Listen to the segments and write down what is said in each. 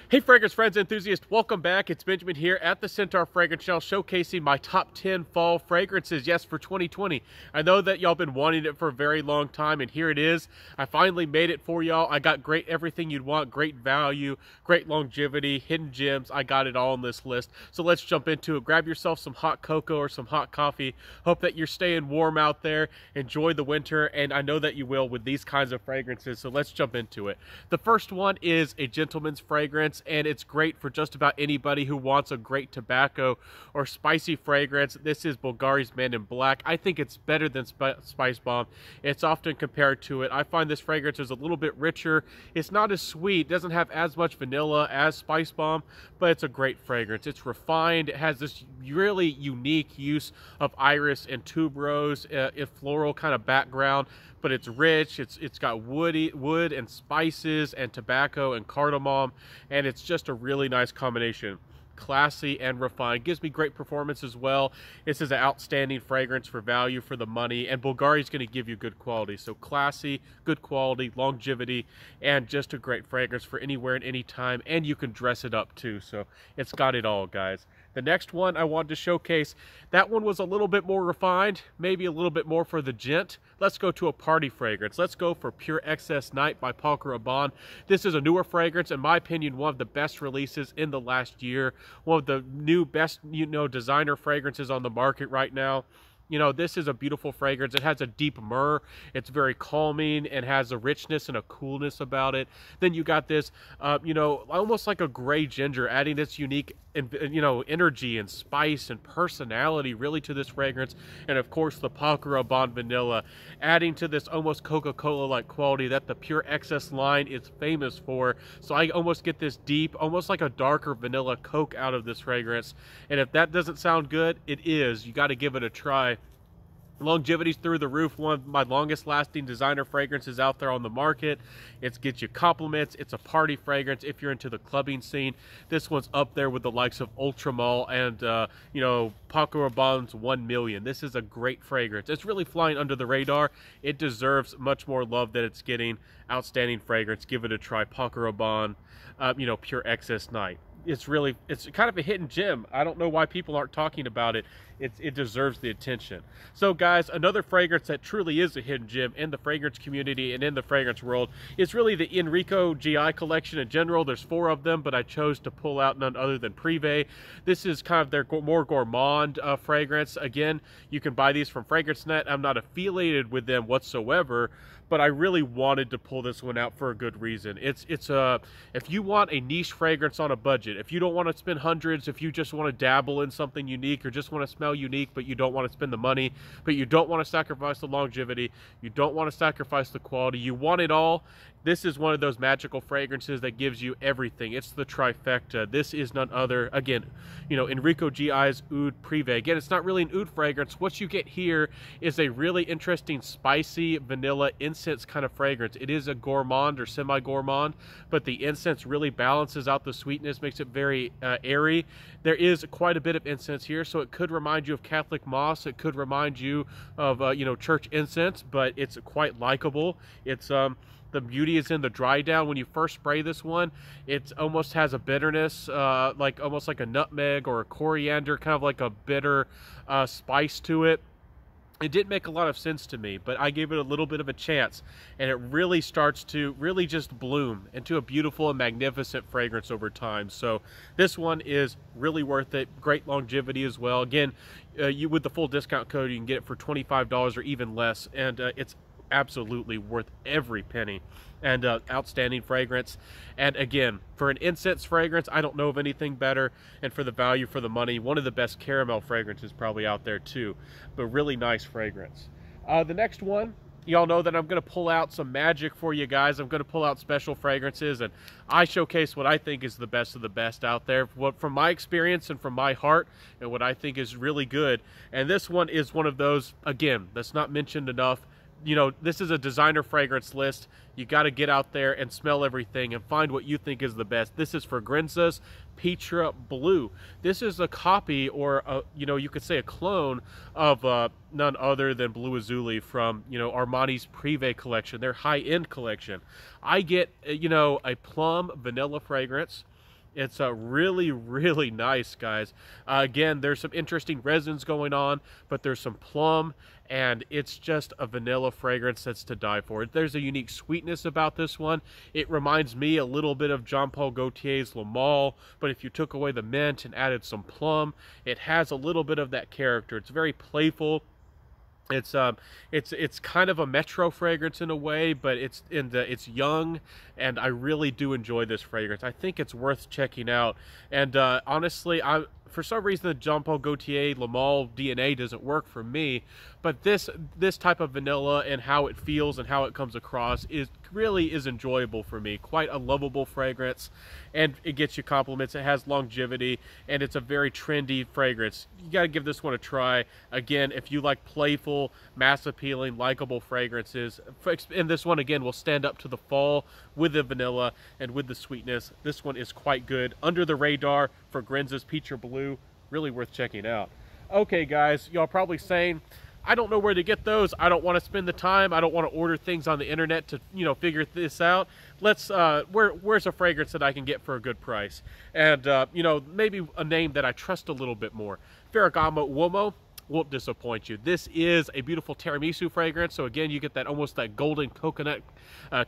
Hey fragrance friends and enthusiasts, welcome back. It's Benjamin here at the Centaur Fragrance Channel showcasing my top 10 fall fragrances, yes, for 2020. I know that y'all been wanting it for a very long time, and here it is. I finally made it for y'all. I got great everything you'd want, great value, great longevity, hidden gems. I got it all on this list. So let's jump into it. Grab yourself some hot cocoa or some hot coffee. Hope that you're staying warm out there. Enjoy the winter, and I know that you will with these kinds of fragrances, so let's jump into it. The first one is a gentleman's fragrance, and it's great for just about anybody who wants a great tobacco or spicy fragrance. This is Bulgari's Man in Black. I think it's better than Spice Bomb. It's often compared to it. I find this fragrance is a little bit richer. It's not as sweet, doesn't have as much vanilla as Spice Bomb, but it's a great fragrance. It's refined. It has this really unique use of iris and tuberose, a floral kind of background, but it's rich. It's got wood and spices and tobacco and cardamom, and it's just a really nice combination. Classy and refined. Gives me great performance as well. This is an outstanding fragrance for value for the money, and Bulgari is going to give you good quality. So classy, good quality, longevity, and just a great fragrance for anywhere and any time, and you can dress it up too. So it's got it all, guys. The next one I wanted to showcase, that one was a little bit more refined, maybe a little bit more for the gent. Let's go to a party fragrance. Let's go for Pure Excess Night by Paco Rabanne. This is a newer fragrance, in my opinion, one of the best releases in the last year. One of the new best, designer fragrances on the market right now. This is a beautiful fragrance. It has a deep myrrh. It's very calming and has a richness and a coolness about it. Then you got this, almost like a gray ginger, adding this unique, energy and spice and personality really to this fragrance. And of course, the Paco Rabanne vanilla, adding to this almost Coca-Cola-like quality that the Pure Excess line is famous for. So I almost get this deep, almost like a darker vanilla Coke out of this fragrance. And if that doesn't sound good, it is. You got to give it a try. Longevity's through the roof. One of my longest lasting designer fragrances out there on the market. It gets you compliments. It's a party fragrance if you're into the clubbing scene. This one's up there with the likes of Ultramall and Paco Rabanne's 1 Million. This is a great fragrance. It's really flying under the radar. It deserves much more love that it's getting. Outstanding fragrance. Give it a try. Paco Rabanne, Pure Excess Night. It's kind of a hidden gem. I don't know why people aren't talking about it. It deserves the attention. So guys, another fragrance that truly is a hidden gem in the fragrance community and in the fragrance world is really the Enrico GI collection in general. There's 4 of them, but I chose to pull out none other than Privé. This is kind of their more gourmand fragrance. Again, you can buy these from FragranceNet. I'm not affiliated with them whatsoever, but I really wanted to pull this one out for a good reason. If you want a niche fragrance on a budget, if you don't want to spend hundreds, if you just want to dabble in something unique or just want to smell unique, but you don't want to spend the money, but you don't want to sacrifice the longevity, you don't want to sacrifice the quality, you want it all, this is one of those magical fragrances that gives you everything. It's the trifecta. This is none other, again, Enrico GI's Oud Privé. Again, it's not really an oud fragrance. What you get here is a really interesting spicy vanilla incense kind of fragrance. It is a gourmand or semi-gourmand, but the incense really balances out the sweetness, makes it very airy. There is quite a bit of incense here, so it could remind you of Catholic moss. It could remind you of church incense, but it's quite likable. It's the beauty is in the dry down. When you first spray this one, it almost has a bitterness, almost like a nutmeg or a coriander, kind of like a bitter spice to it. It didn't make a lot of sense to me, but I gave it a little bit of a chance, and it really starts to really just bloom into a beautiful and magnificent fragrance over time. So this one is really worth it. Great longevity as well. Again, with the full discount code, you can get it for $25 or even less, and it's absolutely worth every penny. And outstanding fragrance. And again, for an incense fragrance, I don't know of anything better. And for the value for the money, one of the best caramel fragrances probably out there too. But really nice fragrance. The next one, y'all know that I'm going to pull out some magic for you guys. I'm going to pull out special fragrances, and I showcase what I think is the best of the best out there, from my experience and from my heart, and what I think is really good. And this one is one of those, again, that's not mentioned enough. This is a designer fragrance list. You got to get out there and smell everything and find what you think is the best. This is Fragranzas Petra Blue. This is a copy, or you could say a clone of none other than Blue Azzurri from Armani's Privé collection, their high-end collection. I get a plum vanilla fragrance. It's really, really nice, guys. Again, there's some interesting resins going on, but there's some plum, and it's just a vanilla fragrance that's to die for. There's a unique sweetness about this one. It reminds me a little bit of Jean Paul Gaultier's Le Male, but if you took away the mint and added some plum, it has a little bit of that character. It's very playful. It's kind of a metro fragrance in a way, but it's young, and I really do enjoy this fragrance. I think it's worth checking out. And honestly, for some reason the Jean Paul Gaultier Le Male DNA doesn't work for me, but this type of vanilla and how it feels and how it comes across really is enjoyable for me. Quite a lovable fragrance, and it gets you compliments. It has longevity, and it's a very trendy fragrance. You got to give this one a try. Again, if you like playful, mass appealing, likable fragrances, and this one again will stand up to the fall with the vanilla and with the sweetness. This one is quite good. Under the radar for Grenza's Peach or Blue. Really worth checking out. Okay guys, y'all probably saying, I don't know where to get those. I don't want to spend the time. I don't want to order things on the internet to, figure this out. Let's, where's a fragrance that I can get for a good price? And, maybe a name that I trust a little bit more. Ferragamo Uomo won't disappoint you. This is a beautiful tiramisu fragrance. So again, you get that almost that golden coconut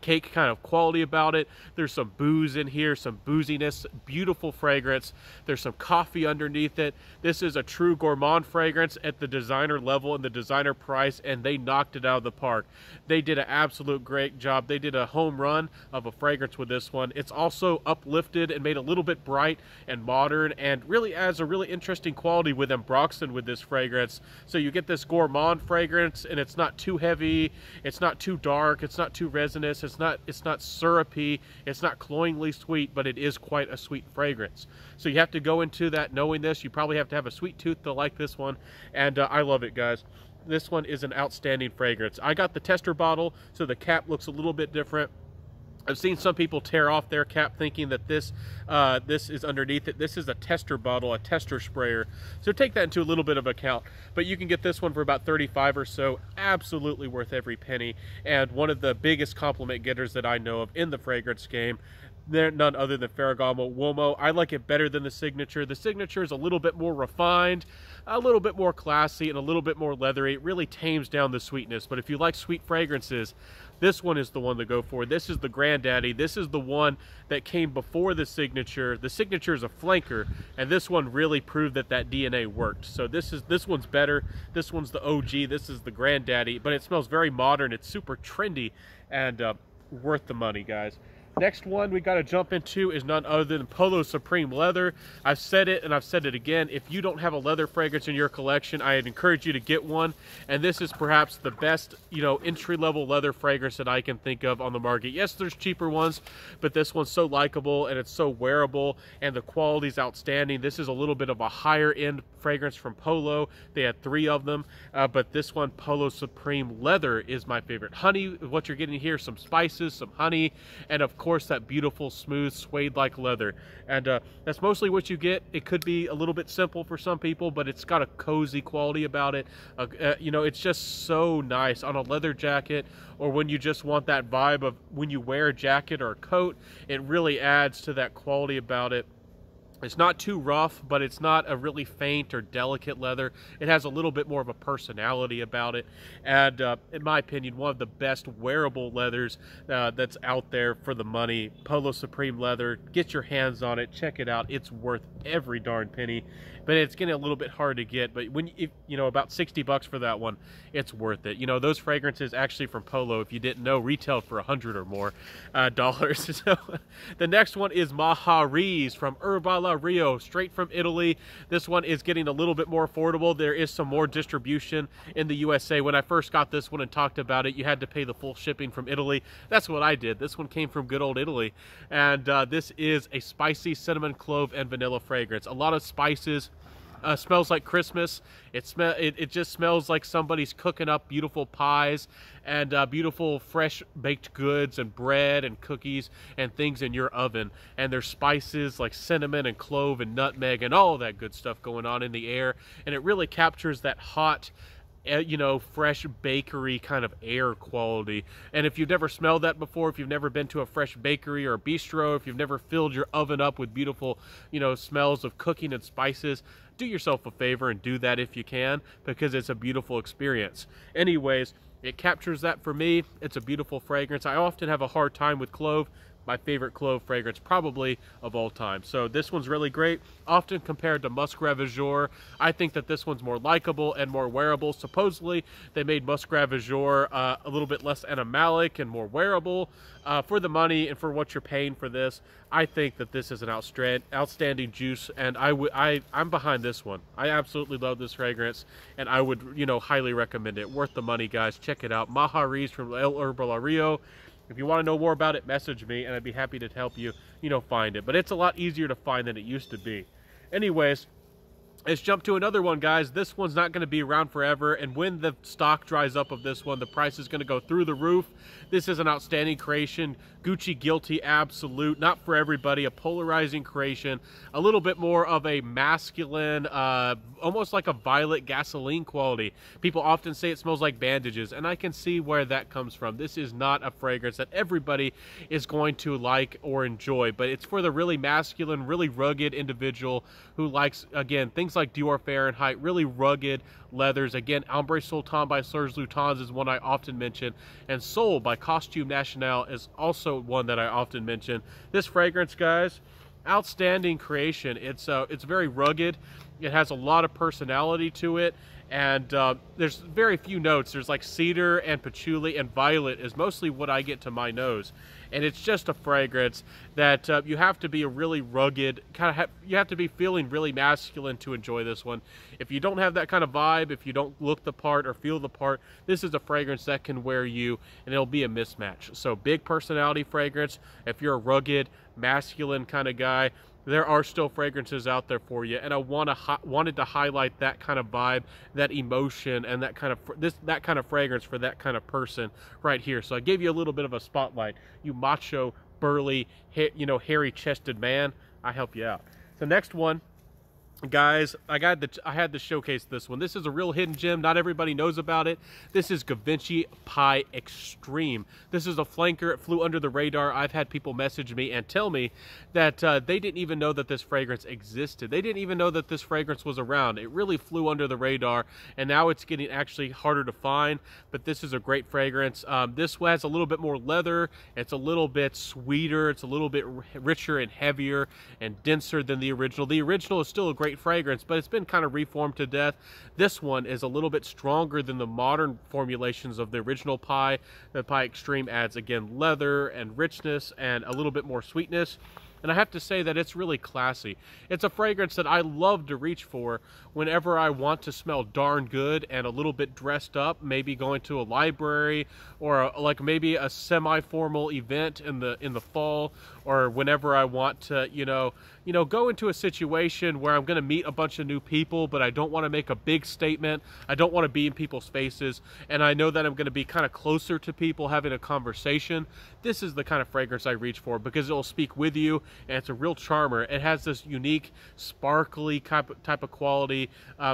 cake kind of quality about it. There's some booze in here, some booziness, beautiful fragrance. There's some coffee underneath it. This is a true gourmand fragrance at the designer level and the designer price, and they knocked it out of the park. They did an absolute great job. They did a home run of a fragrance with this one. It's also uplifted and made a little bit bright and modern, and really adds a really interesting quality with Ambroxan with this fragrance. So you get this gourmand fragrance, and it's not too heavy, it's not too dark, it's not too resinous, it's not syrupy, it's not cloyingly sweet, but it is quite a sweet fragrance. So you have to go into that knowing this. You probably have to have a sweet tooth to like this one, and I love it, guys. This one is an outstanding fragrance. I got the tester bottle, so the cap looks a little bit different. I've seen some people tear off their cap thinking that this is underneath it. This is a tester bottle, a tester sprayer. So take that into a little bit of account. But you can get this one for about $35 or so. Absolutely worth every penny. And one of the biggest compliment getters that I know of in the fragrance game. They're none other than Ferragamo Uomo. I like it better than the Signature. The Signature is a little bit more refined, a little bit more classy, and a little bit more leathery. It really tames down the sweetness. But if you like sweet fragrances, this one is the one to go for. This is the granddaddy. This is the one that came before the Signature. The Signature is a flanker, and this one really proved that that DNA worked. So this one's better. This one's the OG. This is the granddaddy, but it smells very modern. It's super trendy, and worth the money, guys. Next one we got to jump into is none other than Polo Supreme Leather. I've said it and I've said it again. If you don't have a leather fragrance in your collection, I'd encourage you to get one. And this is perhaps the best, entry-level leather fragrance that I can think of on the market. Yes, there's cheaper ones, but this one's so likable and it's so wearable, and the quality's outstanding. This is a little bit of a higher-end fragrance from Polo. They had 3 of them, but this one, Polo Supreme Leather, is my favorite. Honey, what you're getting here, some spices, some honey, and of course that beautiful smooth suede-like leather. And that's mostly what you get. It could be a little bit simple for some people, but it's got a cozy quality about it. It's just so nice on a leather jacket, or when you just want that vibe of when you wear a jacket or a coat. It really adds to that quality about it. It's not too rough, but it's not a really faint or delicate leather. It has a little bit more of a personality about it. And in my opinion, one of the best wearable leathers that's out there for the money. Polo Supreme Leather. Get your hands on it. Check it out. It's worth every darn penny. But it's getting a little bit hard to get. But when about $60 for that one, it's worth it. Those fragrances actually from Polo, if you didn't know, retailed for $100 or more dollars. So the next one is Mahariz from Herbala Rio, straight from Italy. This one is getting a little bit more affordable. There is some more distribution in the USA. When I first got this one and talked about it, you had to pay the full shipping from Italy. That's what I did. This one came from good old Italy. And this is a spicy cinnamon, clove, and vanilla fragrance. A lot of spices. Smells like Christmas. It just smells like somebody's cooking up beautiful pies and beautiful fresh baked goods and bread and cookies and things in your oven. And there's spices like cinnamon and clove and nutmeg and all that good stuff going on in the air. And it really captures that hot you know, fresh bakery kind of air quality. And if you've never smelled that before, if you've never been to a fresh bakery or a bistro, if you've never filled your oven up with beautiful, you know, smells of cooking and spices, do yourself a favor and do that if you can, because it's a beautiful experience. Anyways, it captures that for me. It's a beautiful fragrance. I often have a hard time with clove. My favorite clove fragrance probably of all time. So this one's really great. Often compared to Musk Ravageur, I think that this one's more likable and more wearable. Supposedly they made Musk Ravageur a little bit less animalic and more wearable. For the money and for what you're paying for this, I think that this is an outstanding juice, and I'm behind this one. I absolutely love this fragrance, and I would, you know, highly recommend it. Worth the money, guys. Check it out. Mahariz from El Herbolario. If you want to know more about it, message me, and I'd be happy to help you, you know, find it. But it's a lot easier to find than it used to be. Anyways, let's jump to another one, guys. This one's not going to be around forever, and when the stock dries up of this one, the price is going to go through the roof. This is an outstanding creation. Gucci Guilty Absolute. Not for everybody. A polarizing creation. A little bit more of a masculine, almost like a violet gasoline quality. People often say it smells like bandages, and I can see where that comes from. This is not a fragrance that everybody is going to like or enjoy, but it's for the really masculine, really rugged individual who likes, again, things like Dior Fahrenheit, really rugged leathers. Again, Ambre Sultan by Serge Lutens is one I often mention, and Soul by Costume National is also one that I often mention. This fragrance, guys, outstanding creation. It's very rugged. It has a lot of personality to it, and there's very few notes. There's like cedar and patchouli, and violet is mostly what I get to my nose. And it's just a fragrance that you have to be a really rugged, you have to be feeling really masculine to enjoy this one. If you don't have that kind of vibe, if you don't look the part or feel the part, this is a fragrance that can wear you, and it'll be a mismatch. So big personality fragrance. If you're a rugged, masculine kind of guy, there are still fragrances out there for you, and I wanted to highlight that kind of vibe, that emotion, and that kind of fragrance for that kind of person right here. So I gave you a little bit of a spotlight. You macho, burly, you know, hairy-chested man, I help you out. The next one, guys, I had to showcase this one. This is a real hidden gem. Not everybody knows about it. This is Givenchy Pie Extreme. This is a flanker. It flew under the radar. I've had people message me and tell me that they didn't even know that this fragrance existed. They didn't even know that this fragrance was around. It really flew under the radar, and now it's getting actually harder to find, but this is a great fragrance. This has a little bit more leather. It's a little bit sweeter. It's a little bit richer and heavier and denser than the original. The original is still a great fragrance, but it's been kind of reformed to death. This one is a little bit stronger than the modern formulations of the original Pie. The Pie Extreme adds, again, leather and richness and a little bit more sweetness. And I have to say that it's really classy. It's a fragrance that I love to reach for whenever I want to smell darn good and a little bit dressed up, maybe going to a library or like maybe a semi-formal event in the fall, or whenever I want to, you know, go into a situation where I'm going to meet a bunch of new people, but I don't want to make a big statement. I don't want to be in people's faces, and I know that I'm going to be kind of closer to people having a conversation. This is the kind of fragrance I reach for because it'll speak with you, and it's a real charmer. It has this unique, sparkly type of quality.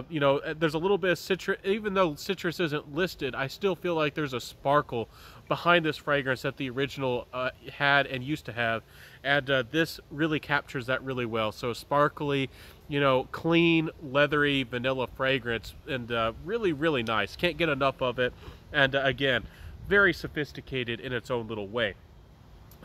You know, there's a little bit of citrus. Even though citrus isn't listed, I still feel like there's a sparkle behind this fragrance that the original had and used to have, and this really captures that really well. So sparkly, you know, clean, leathery, vanilla fragrance, and really, really nice. Can't get enough of it, and again, very sophisticated in its own little way.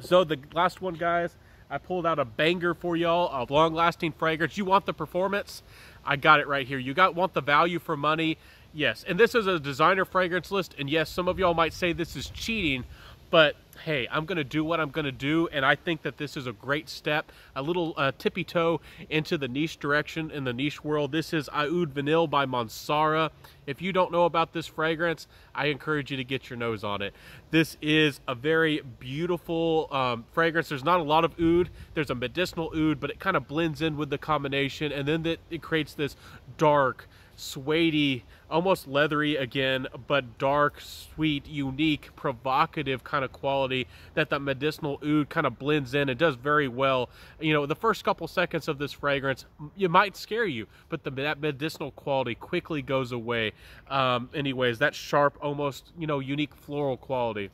So the last one, guys, I pulled out a banger for y'all, a long-lasting fragrance. You want the performance? I got it right here. You want the value for money? Yes, and this is a designer fragrance list, and yes, some of y'all might say this is cheating, but hey, I'm going to do what I'm going to do, and I think that this is a great step, a little tippy toe into the niche direction in the niche world. This is Oud Vanille by Mansara. If you don't know about this fragrance, I encourage you to get your nose on it. This is a very beautiful fragrance. There's not a lot of oud. There's a medicinal oud, but it kind of blends in with the combination, and then it creates this dark, suede-y, almost leathery again, but dark, sweet, unique, provocative kind of quality that the medicinal oud kind of blends in. It does very well. You know, the first couple seconds of this fragrance, it might scare you, but that medicinal quality quickly goes away, Anyways, that sharp, almost, you know, unique floral quality.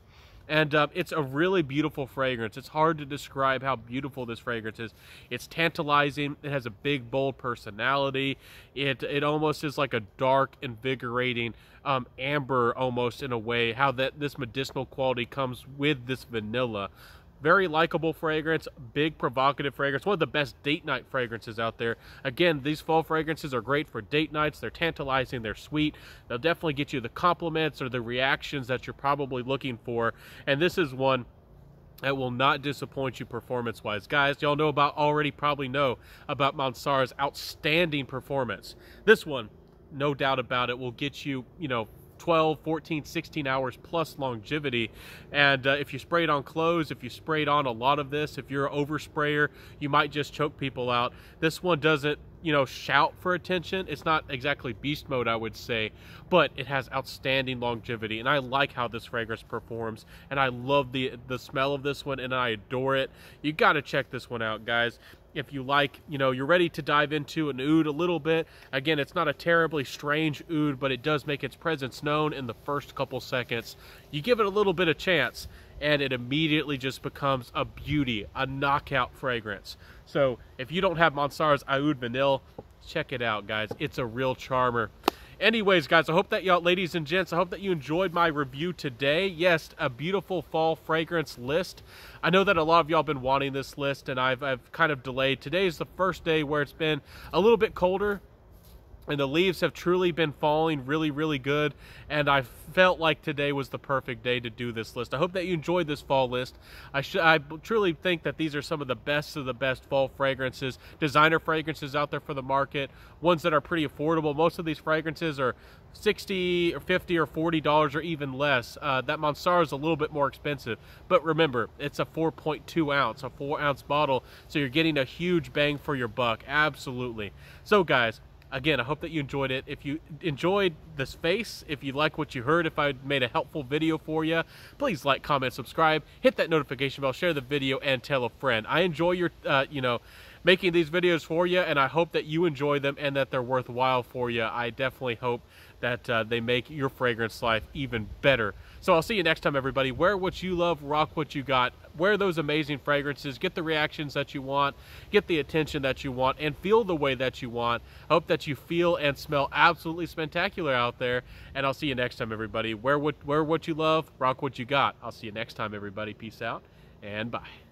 And it's a really beautiful fragrance. It's hard to describe how beautiful this fragrance is. It's tantalizing. It has a big, bold personality. It almost is like a dark, invigorating amber, almost, in a way, how this medicinal quality comes with this vanilla. Very likable fragrance, big provocative fragrance, one of the best date night fragrances out there. Again, these fall fragrances are great for date nights. They're tantalizing, they're sweet. They'll definitely get you the compliments or the reactions that you're probably looking for. And this is one that will not disappoint you performance-wise. Guys, y'all probably know about Mansar's outstanding performance. This one, no doubt about it, will get you, you know, 12, 14, 16 hours plus longevity. And if you spray it on clothes, if you sprayed on a lot of this, if you're an oversprayer, you might just choke people out. This one doesn't, you know, shout for attention. It's not exactly beast mode, I would say, but it has outstanding longevity, and I like how this fragrance performs, and I love the smell of this one, and I adore it. You got to check this one out, guys. If you like, you know, you're ready to dive into an oud a little bit. Again, it's not a terribly strange oud, but it does make its presence known in the first couple seconds. You give it a little bit of chance, and it immediately just becomes a beauty, a knockout fragrance. So if you don't have Mansar's Oud Vanille, check it out, guys. It's a real charmer. Anyways, guys, I hope that y'all, ladies and gents, I hope that you enjoyed my review today. Yes, a beautiful fall fragrance list. I know that a lot of y'all been wanting this list, and I've kind of delayed. Today is the first day where it's been a little bit colder, and the leaves have truly been falling really, really good, and I felt like today was the perfect day to do this list. I hope that you enjoyed this fall list. I truly think that these are some of the best fall fragrances, designer fragrances out there for the market, ones that are pretty affordable. Most of these fragrances are $60 or $50 or $40 or even less. That Mansar is a little bit more expensive, but remember, it's a 4.2 ounce, a 4-ounce bottle, so you're getting a huge bang for your buck. Absolutely. So, guys, again, I hope that you enjoyed it. If you enjoyed this face, if you like what you heard, if I made a helpful video for you, please like, comment, subscribe, hit that notification bell, share the video, and tell a friend. I enjoy your, you know, making these videos for you, and I hope that you enjoy them and that they're worthwhile for you. I definitely hope that they make your fragrance life even better. So I'll see you next time, everybody. Wear what you love, rock what you got. Wear those amazing fragrances, get the reactions that you want, get the attention that you want, and feel the way that you want. I hope that you feel and smell absolutely spectacular out there, and I'll see you next time, everybody. Wear what you love, rock what you got. I'll see you next time, everybody. Peace out, and bye.